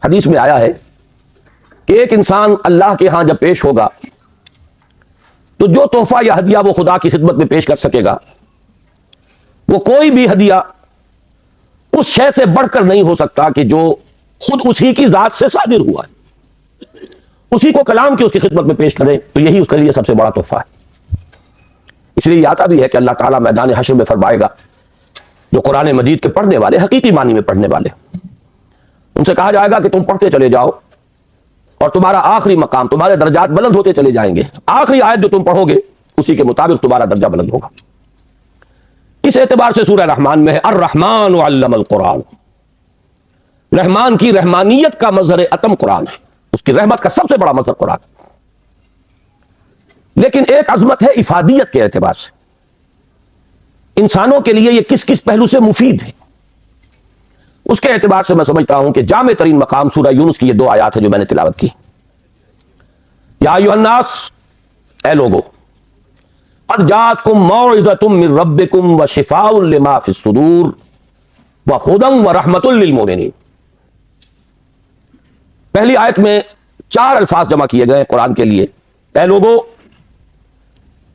حدیث میں آیا ہے کہ ایک انسان اللہ کے ہاں جب پیش ہوگا تو جو تحفہ یا ہدیہ وہ خدا کی خدمت میں پیش کر سکے گا وہ کوئی بھی ہدیہ اس شے سے بڑھ کر نہیں ہو سکتا کہ جو خود اسی کی ذات سے صادر ہوا ہے، اسی کو کلام کی اس کی خدمت میں پیش کرے تو یہی اس کے لیے سب سے بڑا تحفہ ہے۔ اس لیے یہ آتا بھی ہے کہ اللہ تعالیٰ میدان حشر میں فرمائے گا جو قرآن مجید کے پڑھنے والے، حقیقی معنی میں پڑھنے والے، ان سے کہا جائے گا کہ تم پڑھتے چلے جاؤ اور تمہارا آخری مقام، تمہارے درجات بلند ہوتے چلے جائیں گے، آخری آیت جو تم پڑھو گے اسی کے مطابق تمہارا درجہ بلند ہوگا۔ اس اعتبار سے سورہ رحمان میں ہے الرحمن علم القرآن، رحمان کی رحمانیت کا مظہر اتم قرآن ہے، اس کی رحمت کا سب سے بڑا مظہر قرآن ہے۔ لیکن ایک عظمت ہے افادیت کے اعتبار سے، انسانوں کے لیے یہ کس کس پہلو سے مفید ہے، اس کے اعتبار سے میں سمجھتا ہوں کہ جامع ترین مقام سورہ یونس کی یہ دو آیات ہیں جو میں نے تلاوت کی۔ یا ایھا الناس، اے لوگو، قد جاءتکم موعظۃ من ربکم وشفاء لما فی الصدور وہدی ورحمۃ للمؤمنین۔ پہلی آیت میں 4 الفاظ جمع کیے گئے قرآن کے لیے۔ اے لوگو،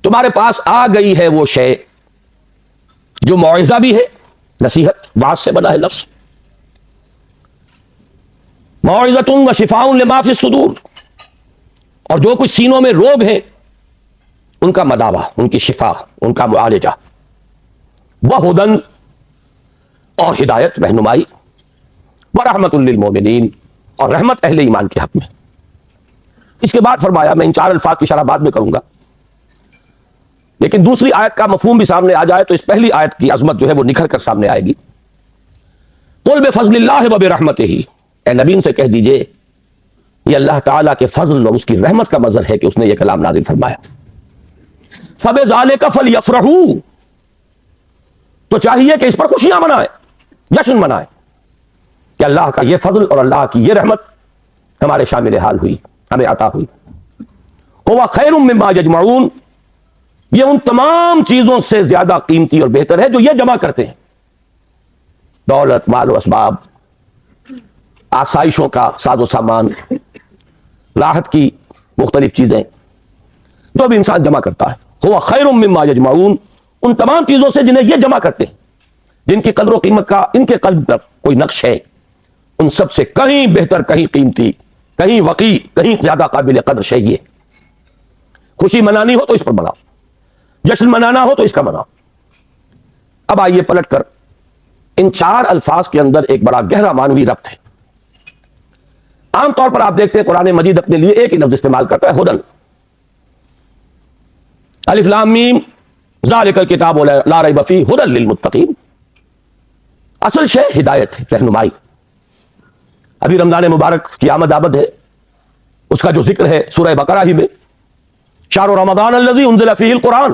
تمہارے پاس آ گئی ہے وہ شے جو موعظہ بھی ہے، نصیحت، واعظ سے بنا ہے لفظ، موعظۃ وشفاء لما فی الصدور، اور جو کچھ سینوں میں روگ ہیں ان کا مداوع، ان کی شفا، ان کا معالجہ، وہدی، اور ہدایت، رہنمائی، ورحمۃ للمؤمنین، اور رحمت اہل ایمان کے حق میں۔ اس کے بعد فرمایا، میں ان 4 الفاظ کی شرح بعد میں کروں گا، لیکن دوسری آیت کا مفہوم بھی سامنے آ جائے تو اس پہلی آیت کی عظمت جو ہے وہ نکھر کر سامنے آئے گی۔ قل بفضل اللہ وبرحمتہ، اے نبی ان سے کہہ دیجئے یہ اللہ تعالیٰ کے فضل اور اس کی رحمت کا مظہر ہے کہ اس نے یہ کلام نازل فرمایا۔ فبذالک فلیفرحوا، تو چاہیے کہ اس پر خوشیاں منائیں، جشن منائیں کہ اللہ کا یہ فضل اور اللہ کی یہ رحمت ہمارے شامل حال ہوئی، ہمیں عطا ہوئی۔ هو خیر مما یجمعون، یہ ان تمام چیزوں سے زیادہ قیمتی اور بہتر ہے جو یہ جمع کرتے ہیں، دولت، مال و اسباب، آسائشوں کا ساز و سامان، راحت کی مختلف چیزیں جو بھی انسان جمع کرتا ہے۔ هو خیر مما یجمعون، ان تمام چیزوں سے جنہیں یہ جمع کرتے ہیں، جن کی قدر و قیمت کا ان کے قلب پر کوئی نقش ہے، ان سب سے کہیں بہتر، کہیں قیمتی، کہیں وقی، کہیں زیادہ قابل قدر شے یہ۔ خوشی منانی ہو تو اس پر مناؤ، جشن منانا ہو تو اس کا مناؤ۔ اب آئیے پلٹ کر ان 4 الفاظ کے اندر ایک بڑا گہرا معنوی ربط ہے۔ عام طور پر آپ دیکھتے ہیں قرآن مجید اپنے لیے ایک ہی لفظ استعمال کرتا ہے، ہدن، الف لام میم ذالک الکتاب لا ریب فیہ ہدی للمتقین۔ اصل شے ہدایت ہے، رہنمائی۔ ابھی رمضان مبارک کی آمد آمد ہے، اس کا جو ذکر ہے سورہ بقرہ ہی میں، شہر رمضان الذی انزل فیہ القرآن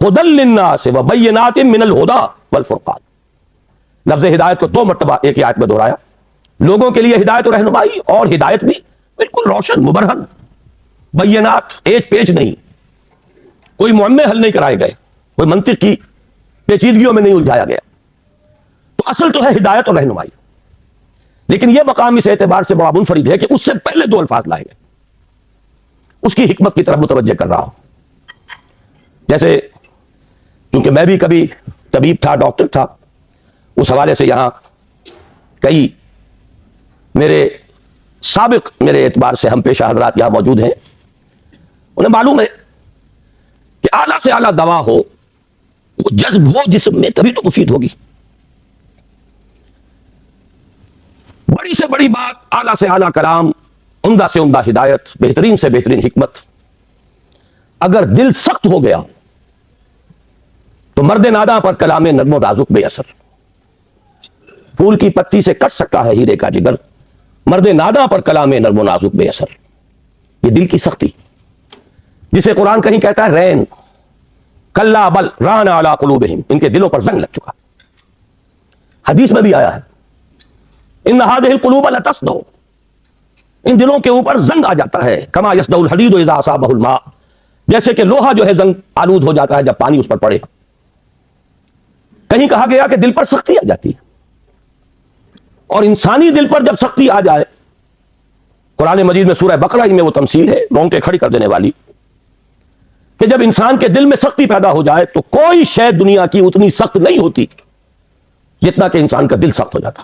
ہدی للناس وبینات من الہدی والفرقان۔ لفظ ہدایت کو 2 مرتبہ ایک ہی آیت میں دہرایا، لوگوں کے لیے ہدایت و رہنمائی، اور ہدایت بھی بالکل روشن، مبرہن، بینات، ایج پیچ نہیں، کوئی معمے حل نہیں کرائے گئے، کوئی منطق کی پیچیدگیوں میں نہیں الجھایا گیا۔ تو اصل تو ہے ہدایت اور رہنمائی، لیکن یہ مقام اس اعتبار سے بڑا منفرد ہے کہ اس سے پہلے 2 الفاظ لائے گئے۔ اس کی حکمت کی طرف متوجہ کر رہا ہوں۔ جیسے چونکہ میں بھی کبھی طبیب تھا، ڈاکٹر تھا، اس حوالے سے یہاں کئی میرے سابق میرے اعتبار سے ہم پیشہ حضرات یہاں موجود ہیں، انہیں معلوم ہے کہ اعلیٰ سے اعلیٰ دوا ہو، وہ جذب ہو جسم میں تبھی تو مفید ہوگی۔ بڑی سے بڑی بات، اعلیٰ سے اعلیٰ کلام، عمدہ سے عمدہ ہدایت، بہترین سے بہترین حکمت، اگر دل سخت ہو گیا تو مرد ناداں پر کلام نرم و نازک بے اثر۔ پھول کی پتی سے کٹ سکتا ہے ہیرے کا جگر، مرد ناداں پر کلام نرم و نازک بے اثر۔ یہ دل کی سختی جسے قرآن کہیں کہتا ہے رین، کلا بل ران علی قلوبہم، ان کے دلوں پر زنگ لگ چکا۔ حدیث میں بھی آیا ہے ان هذه القلوب لتصدع، ان دلوں کے اوپر زنگ آ جاتا ہے، کما یصدع الحدید اذا اصابہ الماء، جیسے کہ لوہا جو ہے زنگ آلود ہو جاتا ہے جب پانی اس پر پڑے۔ کہیں کہا گیا کہ دل پر سختی آ جاتی ہے، اور انسانی دل پر جب سختی آ جائے قرآن مجید میں سورہ بقرہ ہی میں وہ تمثیل ہے رونگٹے کھڑی کر دینے والی کہ جب انسان کے دل میں سختی پیدا ہو جائے تو کوئی شے دنیا کی اتنی سخت نہیں ہوتی جتنا کہ انسان کا دل سخت ہو جاتا.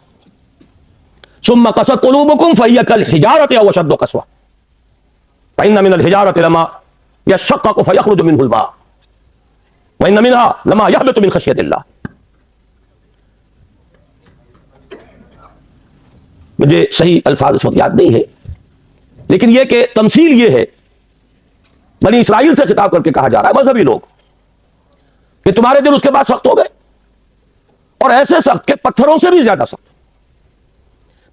ثم قست قلوبكم فهي كالحجارة أو أشد قسوة فإن من الحجارة لما يشقق فيخرج منه الماء وإن منها لما يهبط من خشية الله. مجھے صحیح الفاظ اس وقت یاد نہیں ہے لیکن یہ کہ تمثیل یہ ہے بنی اسرائیل سے خطاب کر کے کہا جا رہا ہے مذہبی لوگ کہ تمہارے دل اس کے بعد سخت ہو گئے اور ایسے سخت کہ پتھروں سے بھی زیادہ سخت.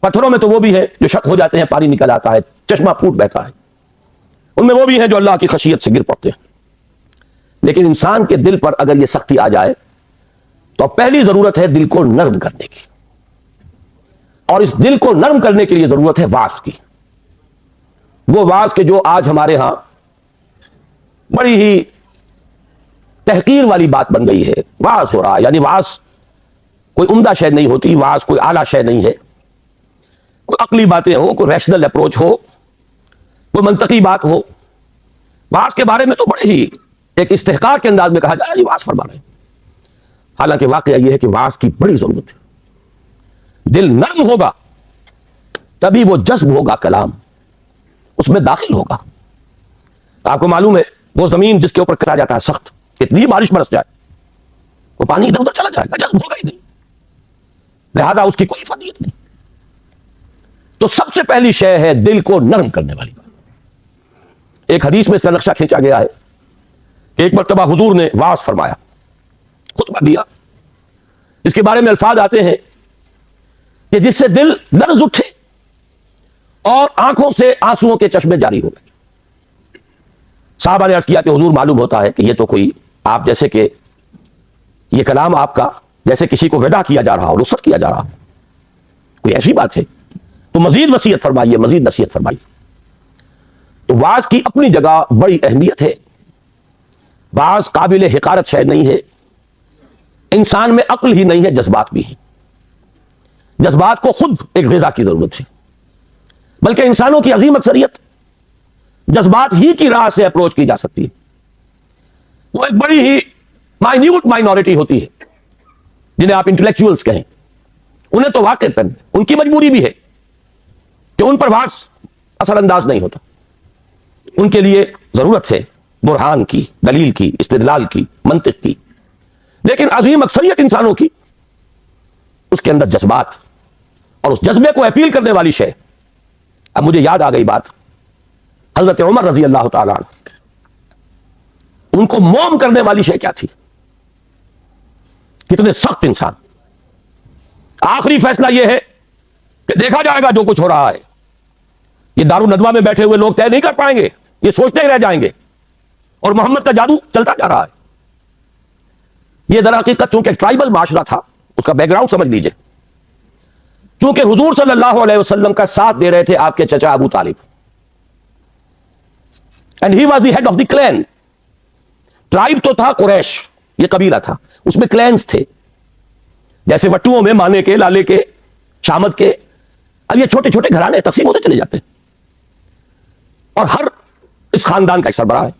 پتھروں میں تو وہ بھی ہے جو شک ہو جاتے ہیں پانی نکل آتا ہے چشمہ پھوٹ بہتا ہے ان میں وہ بھی ہیں جو اللہ کی خشیت سے گر پڑتے ہیں. لیکن انسان کے دل پر اگر یہ سختی آ جائے تو پہلی ضرورت ہے دل کو نرم کرنے کی اور اس دل کو نرم کرنے کے لیے ضرورت ہے واعظ کی. وہ واعظ کے جو آج ہمارے ہاں بڑی ہی تحقیر والی بات بن گئی ہے. واعظ ہو رہا ہے یعنی واعظ کوئی عمدہ شے نہیں ہوتی واعظ کوئی اعلیٰ شے نہیں ہے. کوئی عقلی باتیں ہو کوئی ریشنل اپروچ ہو کوئی منطقی بات ہو واعظ کے بارے میں تو بڑے ہی ایک استحقار کے انداز میں کہا جائے جی واعظ فرما رہے ہیں. حالانکہ واقعہ یہ ہے کہ واعظ کی بڑی ضرورت ہے. دل نرم ہوگا تبھی وہ جذب ہوگا کلام اس میں داخل ہوگا. آپ کو معلوم ہے وہ زمین جس کے اوپر کتا جاتا ہے سخت اتنی بارش برس جائے وہ پانی ادھر ادھر چلا جائے گا جذب ہوگا ہی نہیں لہذا اس کی کوئی فادیت نہیں. تو سب سے پہلی شے ہے دل کو نرم کرنے والی بات. ایک حدیث میں اس کا نقشہ کھینچا گیا ہے کہ ایک مرتبہ حضور نے واعظ فرمایا خطبہ دیا اس کے بارے میں الفاظ آتے ہیں کہ جس سے دل لرز اٹھے اور آنکھوں سے آنسوؤں کے چشمے جاری ہو گئے. صحابہ نے عرض کیا کہ حضور معلوم ہوتا ہے کہ یہ تو کوئی آپ جیسے کہ یہ کلام آپ کا جیسے کسی کو ودا کیا جا رہا ہو رخصت کیا جا رہا کوئی ایسی بات ہے تو مزید وصیت فرمائیے مزید نصیحت فرمائیے. تو واعظ کی اپنی جگہ بڑی اہمیت ہے. واعظ قابل حقارت شے نہیں ہے. انسان میں عقل ہی نہیں ہے جذبات بھی ہیں. جذبات کو خود ایک غذا کی ضرورت ہے بلکہ انسانوں کی عظیم اکثریت جذبات ہی کی راہ سے اپروچ کی جا سکتی ہے. وہ ایک بڑی ہی مائنیوٹ مائنورٹی ہوتی ہے جنہیں آپ انٹلیکچوئلز کہیں انہیں تو واقع ان کی مجبوری بھی ہے کہ ان پر واعظ اثر انداز نہیں ہوتا. ان کے لیے ضرورت ہے برہان کی دلیل کی استدلال کی منطق کی. لیکن عظیم اکثریت انسانوں کی اس کے اندر جذبات اور اس جذبے کو اپیل کرنے والی شے. اب مجھے یاد آ گئی بات حضرت عمر رضی اللہ تعالیٰ عنہ ان کو موم کرنے والی شے کیا تھی. کتنے سخت انسان. آخری فیصلہ یہ ہے کہ دیکھا جائے گا جو کچھ ہو رہا ہے یہ دارالندوہ میں بیٹھے ہوئے لوگ طے نہیں کر پائیں گے یہ سوچتے ہی رہ جائیں گے اور محمد کا جادو چلتا جا رہا ہے. یہ در حقیقت چونکہ ٹرائبل معاشرہ تھا اس کا بیک گراؤنڈ سمجھ لیجئے. چونکہ حضور صلی اللہ علیہ وسلم کا ساتھ دے رہے تھے آپ کے چچا Abu Talib and he was the head of the clan. Tribe تو تھا قریش یہ قبیلہ تھا اس میں کلینز تھے جیسے وٹوؤں میں مانے کے لالے کے شامت کے. اب یہ چھوٹے چھوٹے گھرانے تقسیم ہوتے چلے جاتے ہیں اور ہر اس خاندان کا ایک سربراہ ہے.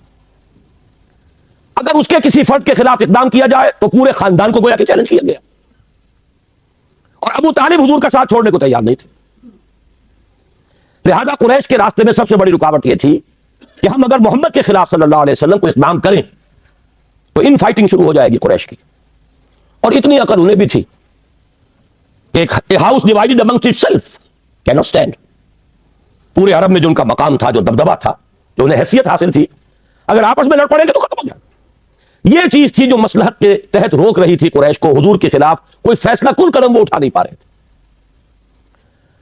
اگر اس کے کسی فرد کے خلاف اقدام کیا جائے تو پورے خاندان کو گویا کہ چیلنج کیا گیا اور ابو طالب حضور کا ساتھ چھوڑنے کو تیار نہیں تھے. لہذا قریش کے راستے میں سب سے بڑی رکاوٹ یہ تھی کہ ہم اگر محمد کے خلاف صلی اللہ علیہ وسلم کو اقدام کریں تو ان فائٹنگ شروع ہو جائے گی قریش کی. اور اتنی عقل انہیں بھی تھی ایک house divided amongst itself can not stand. پورے عرب میں جو ان کا مقام تھا جو دبدبہ تھا جو انہیں حیثیت حاصل تھی اگر آپس میں لڑ پڑیں گے تو ختم ہو جائے. یہ چیز تھی جو مصلحت کے تحت روک رہی تھی قریش کو حضور کے خلاف کوئی فیصلہ کل قدم وہ اٹھا نہیں پا رہے تھے.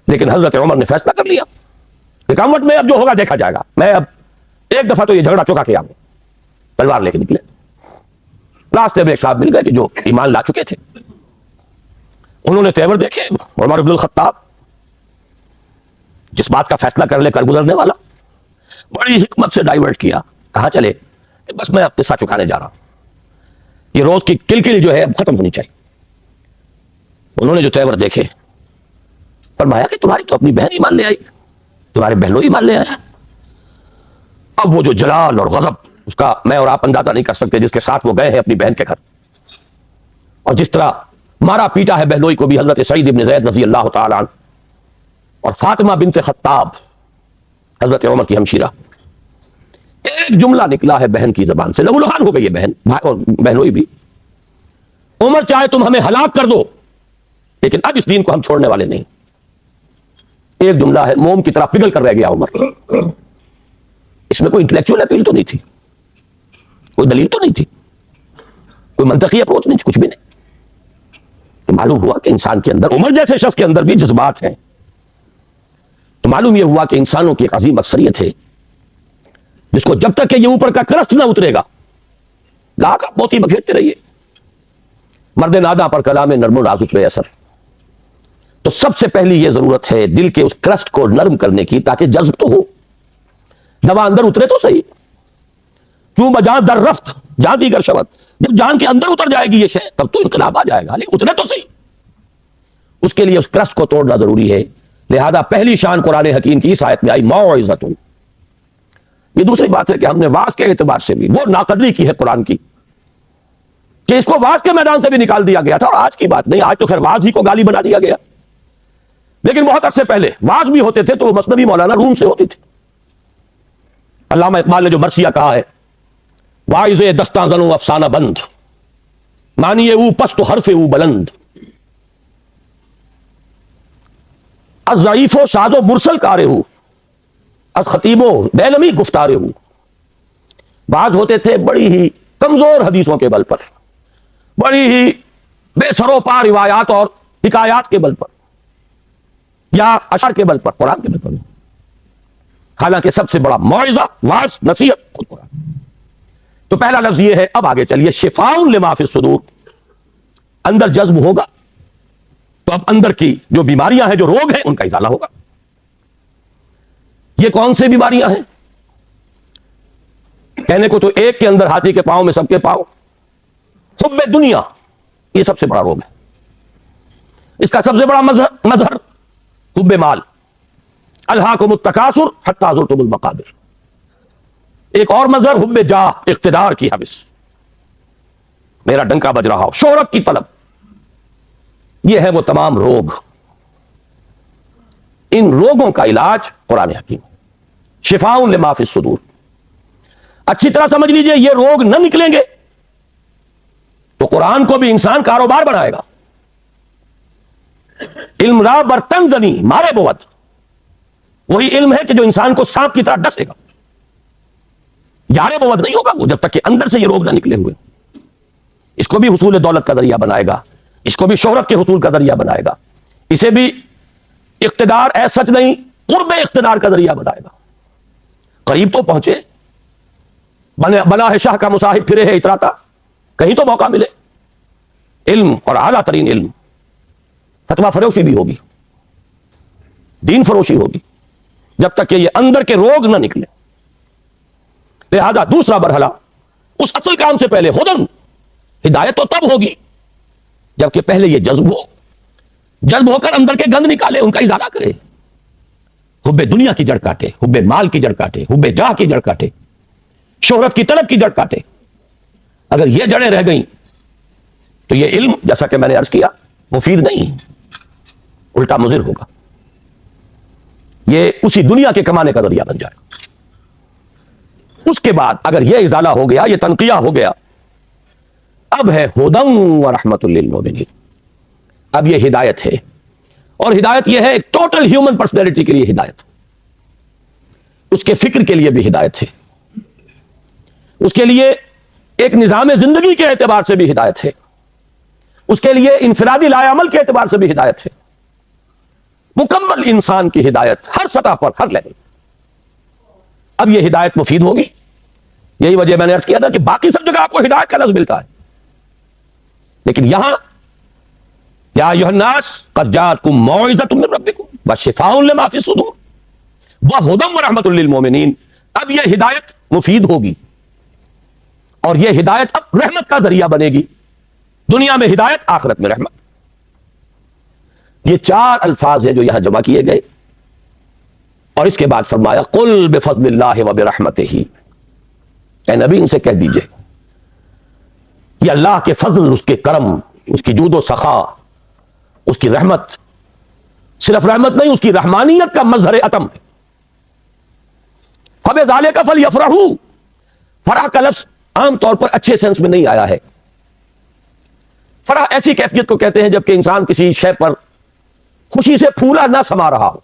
لیکن حضرت عمر نے فیصلہ کر لیا کہ کامٹ میں اب جو ہوگا دیکھا جائے گا. میں اب ایک دفعہ تو یہ جھگڑا چکا کے آؤں. تلوار لے کے نکلے. راستے میں ایک صاحب مل گئے کہ جو ایمان لا چکے تھے. انہوں نے تیور دیکھے عمر بن الخطاب جس بات کا فیصلہ کر لے کر گزرنے والا بڑی حکمت سے ڈائیورٹ کیا. کہاں چلے کہ بس میں اب قصہ چکانے جا رہا ہوں یہ روز کی کلکل جو ہے اب ختم ہونی چاہیے. انہوں نے جو تیور دیکھے فرمایا کہ تمہاری تو اپنی بہن ایمان لے آئی تمہارے بہنوئی مان لے آئے. اب وہ جو جلال اور غضب اس کا میں اور آپ اندازہ نہیں کر سکتے جس کے ساتھ وہ گئے ہیں اپنی بہن کے گھر, اور جس طرح مارا پیٹا ہے بہنوئی کو بھی حضرت سعید بن زید رضی اللہ تعالی عنہ, اور فاطمہ بنت خطاب حضرت عمر کی ہمشیرہ. ایک جملہ نکلا ہے بہن کی زبان سے, لہو لہان ہو گئی ہے بہن اور بہنوئی بھی. عمر چاہے تم ہمیں ہلاک کر دو لیکن اب اس دین کو ہم چھوڑنے والے نہیں. ایک جملہ ہے, موم کی طرح پگھل کر رہ گیا عمر. اس میں کوئی انٹلیکچوئل اپیل تو نہیں تھی, کوئی دلیل تو نہیں تھی, کوئی منطقی اپروچ نہیں تھی, کچھ بھی نہیں. تو معلوم ہوا کہ انسان کے اندر, عمر جیسے شخص کے اندر بھی جذبات ہیں. تو معلوم یہ ہوا کہ انسانوں کی ایک عظیم اکثریت ہے جس کو جب تک کہ یہ اوپر کا کرسٹ نہ اترے گا لا کا موتی بکھیرتے رہیے. مرد ناداں پر کلام نرم و نازک بے اثر. تو سب سے پہلی یہ ضرورت ہے دل کے اس کرسٹ کو نرم کرنے کی تاکہ جذب تو ہو, دوا اندر اترے تو صحیح. کیوں بجان در رفت جان دیگر شبت, جب جان کے اندر اتر جائے گی یہ شے تب تو انقلاب آ جائے گا, لیکن اترے تو صحیح. اس کے لیے اس کرسٹ کو توڑنا ضروری ہے. لہذا پہلی شان قرآن حکیم کی اس آیت میں آئی موعظۃ. یہ دوسری بات ہے کہ ہم نے واعظ کے اعتبار سے بھی وہ ناقدری کی ہے قرآن کی کہ اس کو واعظ کے میدان سے بھی نکال دیا گیا تھا. اور آج کی بات نہیں, آج تو خیر واعظ ہی کو گالی بنا دیا گیا, لیکن بہت عرصے پہلے واعظ بھی ہوتے تھے تو وہ مثنوی مولانا روم سے ہوتی تھی. علامہ اقبال نے جو مرثیہ کہا ہے, واعظ دستاں زنو افسانہ بند, مانیے او پست و حرف او بلند, از ضعیف و شاد و مرسل کارے ہو, از خطیب و بینمی گفتارے ہو. بعض ہوتے تھے بڑی ہی کمزور حدیثوں کے بل پر, بڑی ہی بے سرو پا روایات اور حکایات کے بل پر, یا اشعار کے بل پر, قرآن کے بل پر. حالانکہ سب سے بڑا موعظہ, واعظ, نصیحت خود قرآن. تو پہلا لفظ یہ ہے. اب آگے چلیے, شفاء لما فی الصدور. اندر جذب ہوگا تو اب اندر کی جو بیماریاں ہیں, جو روگ ہیں, ان کا ازالہ ہوگا. یہ کون سے بیماریاں ہیں؟ کہنے کو تو ایک کے اندر ہاتھی کے پاؤں میں سب کے پاؤں. حب دنیا یہ سب سے بڑا روگ ہے. اس کا سب سے بڑا مظہر حب مال. الہاکم التکاثر حتی زرتم المقابر. ایک اور مظہر حب جاہ, اقتدار کی حوث, میرا ڈنکا بج رہا ہو, شہرت کی طلب. یہ ہے وہ تمام روگ. ان روگوں کا علاج قرآن حکیم, شفاء لما فی الصدور. اچھی طرح سمجھ لیجئے, یہ روگ نہ نکلیں گے تو قرآن کو بھی انسان کاروبار بنائے گا. علم را برتن زنی مارے بود, وہی علم ہے کہ جو انسان کو سانپ کی طرح ڈسے گا. یارے بود نہیں ہوگا وہ جب تک کہ اندر سے یہ روگ نہ نکلے ہوئے. اس کو بھی حصول دولت کا ذریعہ بنائے گا, اس کو بھی شہرت کے حصول کا ذریعہ بنائے گا, اسے بھی اقتدار ایسا سچ نہیں قرب اقتدار کا ذریعہ بنائے گا. قریب تو پہنچے, بنا ہے شاہ کا مصاحب پھرے ہے اتراتا, کہیں تو موقع ملے. علم اور اعلیٰ ترین علم, فتویٰ فروشی بھی ہوگی, دین فروشی ہوگی, جب تک کہ یہ اندر کے روگ نہ نکلے. لہذا دوسرا مرحلہ اس اصل کام سے پہلے ہدن, ہدایت تو تب ہوگی جبکہ پہلے یہ جذب ہو, جذب ہو کر اندر کے گند نکالے, ان کا ازالہ کرے. حب دنیا کی جڑ کاٹے, حب مال کی جڑ کاٹے, حب جاہ کی جڑ کاٹے, شہرت کی طلب کی جڑ کاٹے. اگر یہ جڑیں رہ گئیں تو یہ علم جیسا کہ میں نے عرض کیا مفید نہیں, الٹا مضر ہوگا. یہ اسی دنیا کے کمانے کا ذریعہ بن جائے. اس کے بعد اگر یہ ازالہ ہو گیا, یہ تنقیہ ہو گیا, اب ہے ہدی و رحمت للمؤمنین. اب یہ ہدایت ہے, اور ہدایت یہ ہے ایک ٹوٹل ہیومن پرسنالٹی کے لیے ہدایت, اس کے فکر کے لیے بھی ہدایت ہے, اس کے لیے ایک نظام زندگی کے اعتبار سے بھی ہدایت ہے, اس کے لیے انفرادی لائے عمل کے اعتبار سے بھی ہدایت ہے. مکمل انسان کی ہدایت ہر سطح پر, ہر لیول. اب یہ ہدایت مفید ہوگی. یہی وجہ میں نے عرض کیا تھا کہ باقی سب جگہ آپ کو ہدایت کا لفظ ملتا ہے, لیکن یہاں یا ایھا الناس قد جاءتکم موعظۃ من ربکم وشفاء لما فی الصدور وہدی ورحمۃ للمؤمنین. اب یہ ہدایت مفید ہوگی, اور یہ ہدایت اب رحمت کا ذریعہ بنے گی. دنیا میں ہدایت, آخرت میں رحمت. یہ چار الفاظ ہیں جو یہاں جمع کیے گئے, اور اس کے بعد فرمایا قل بفضل اللہ وبرحمتہ، اے نبی ان سے کہہ دیجئے یہ اللہ کے فضل، اس کے کرم، اس کی جود و سخا، اس کی رحمت، صرف رحمت نہیں، اس کی رحمانیت کا مظہر اتم ہے۔ فَبِذَلِكَ فَلْيَفْرَحُوا، فرح کا لفظ عام طور پر اچھے سینس میں نہیں آیا ہے۔ فرح ایسی کیفیت کو کہتے ہیں جب کہ انسان کسی شے پر خوشی سے پھولا نہ سما رہا ہو،